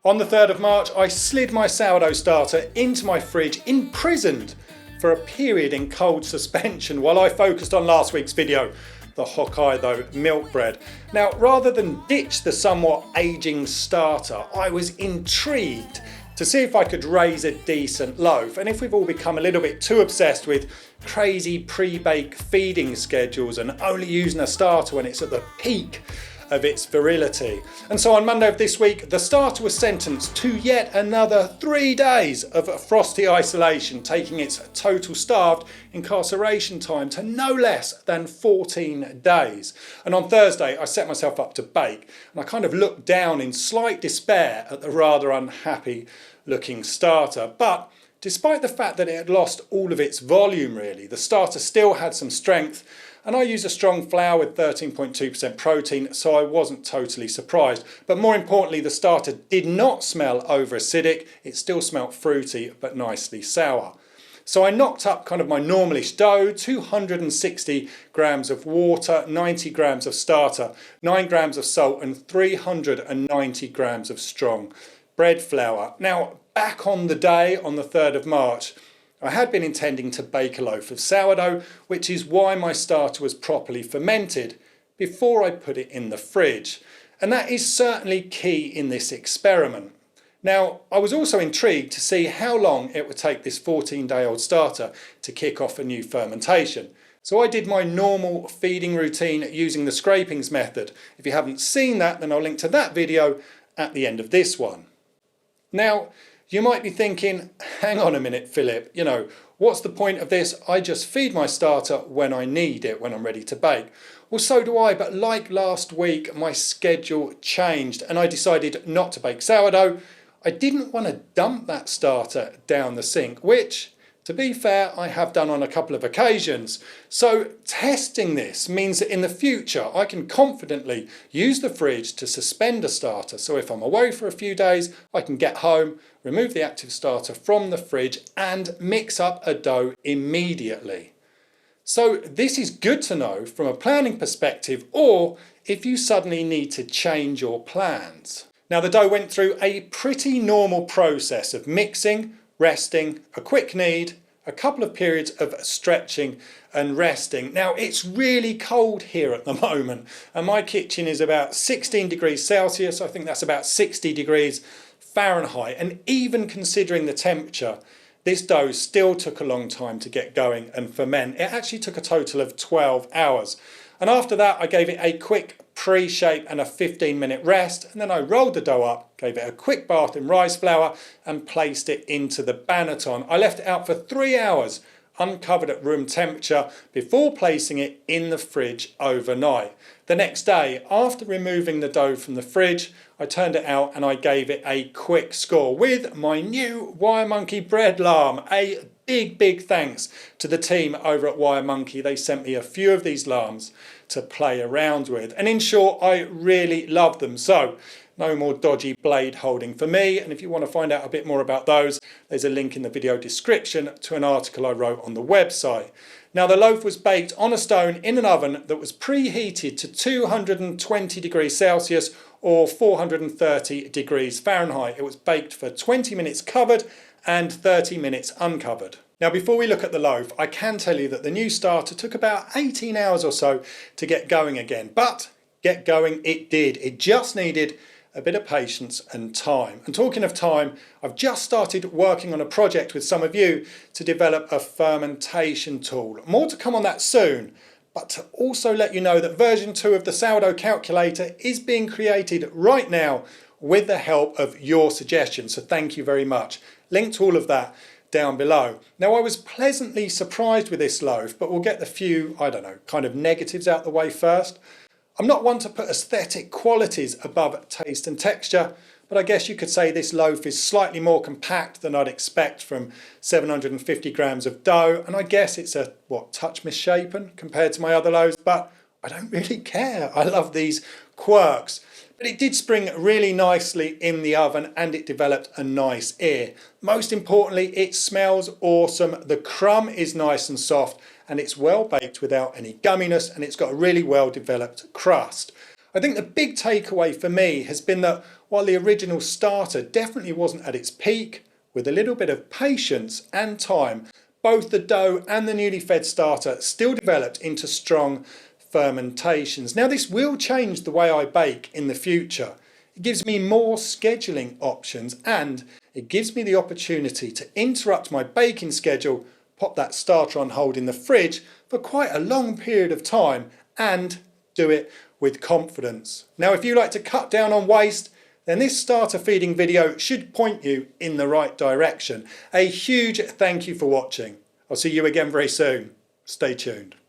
On the 3rd of March, I slid my sourdough starter into my fridge, imprisoned for a period in cold suspension while I focused on last week's video, the Hokkaido milk bread. Now, rather than ditch the somewhat aging starter, I was intrigued to see if I could raise a decent loaf, and if we've all become a little bit too obsessed with crazy pre-bake feeding schedules and only using a starter when it's at the peak of its virility. And so on Monday of this week, the starter was sentenced to yet another 3 days of frosty isolation, taking its total starved incarceration time to no less than 14 days. And on Thursday, I set myself up to bake, and I kind of looked down in slight despair at the rather unhappy looking starter. But despite the fact that it had lost all of its volume really, the starter still had some strength, and I use a strong flour with 13.2% protein, so I wasn't totally surprised. But more importantly, the starter did not smell over acidic, it still smelt fruity but nicely sour. So I knocked up kind of my normalish dough, 260 grams of water, 90 grams of starter, 9 grams of salt and 390 grams of strong bread flour. Now, back on the day, on the 3rd of March, I had been intending to bake a loaf of sourdough, which is why my starter was properly fermented before I put it in the fridge. And that is certainly key in this experiment. Now, I was also intrigued to see how long it would take this 14-day-old starter to kick off a new fermentation. So I did my normal feeding routine using the scrapings method. If you haven't seen that, then I'll link to that video at the end of this one. Now, you might be thinking, hang on a minute, Philip, what's the point of this? I just feed my starter when I need it, when I'm ready to bake. Well, so do I, but like last week, my schedule changed and I decided not to bake sourdough. I didn't want to dump that starter down the sink, which, to be fair, I have done on a couple of occasions. So testing this means that in the future, I can confidently use the fridge to suspend a starter. So if I'm away for a few days, I can get home, remove the active starter from the fridge and mix up a dough immediately. So this is good to know from a planning perspective, or if you suddenly need to change your plans. Now, the dough went through a pretty normal process of mixing, resting, a quick knead, a couple of periods of stretching and resting. Now, it's really cold here at the moment, and my kitchen is about 16 degrees Celsius. I think that's about 60 degrees Fahrenheit. And even considering the temperature, this dough still took a long time to get going and ferment. It actually took a total of 12 hours. And after that, I gave it a quick pre-shape and a 15-minute rest, and then I rolled the dough up, gave it a quick bath in rice flour and placed it into the banneton. I left it out for 3 hours uncovered at room temperature before placing it in the fridge overnight. The next day, after removing the dough from the fridge, I turned it out and I gave it a quick score with my new Wire Monkey bread lamb. A big thanks to the team over at Wire Monkey. They sent me a few of these lambs to play around with, and in short, I really love them. So no more dodgy blade holding for me, and if you want to find out a bit more about those, there's a link in the video description to an article I wrote on the website. Now, the loaf was baked on a stone in an oven that was preheated to 220 degrees Celsius or 430 degrees Fahrenheit. It was baked for 20 minutes covered and 30 minutes uncovered. Now, before we look at the loaf, I can tell you that the new starter took about 18 hours or so to get going again, but get going it did. It just needed a bit of patience and time. And talking of time, I've just started working on a project with some of you to develop a fermentation tool. More to come on that soon, but to also let you know that version 2 of the sourdough calculator is being created right now with the help of your suggestions. So thank you very much. Link to all of that down below. Now, I was pleasantly surprised with this loaf, but we'll get the few, kind of negatives out the way first. I'm not one to put aesthetic qualities above taste and texture, but I guess you could say this loaf is slightly more compact than I'd expect from 750 grams of dough, and I guess it's a touch misshapen compared to my other loaves, but I don't really care. I love these quirks. But it did spring really nicely in the oven and it developed a nice ear. Most importantly, it smells awesome. The crumb is nice and soft and it's well baked without any gumminess, and it's got a really well developed crust. I think the big takeaway for me has been that while the original starter definitely wasn't at its peak, with a little bit of patience and time, both the dough and the newly fed starter still developed into strong fermentations. Now this will change the way I bake in the future. It gives me more scheduling options and it gives me the opportunity to interrupt my baking schedule, pop that starter on hold in the fridge for quite a long period of time and do it with confidence. Now if you like to cut down on waste, then this starter feeding video should point you in the right direction. A huge thank you for watching. I'll see you again very soon. Stay tuned.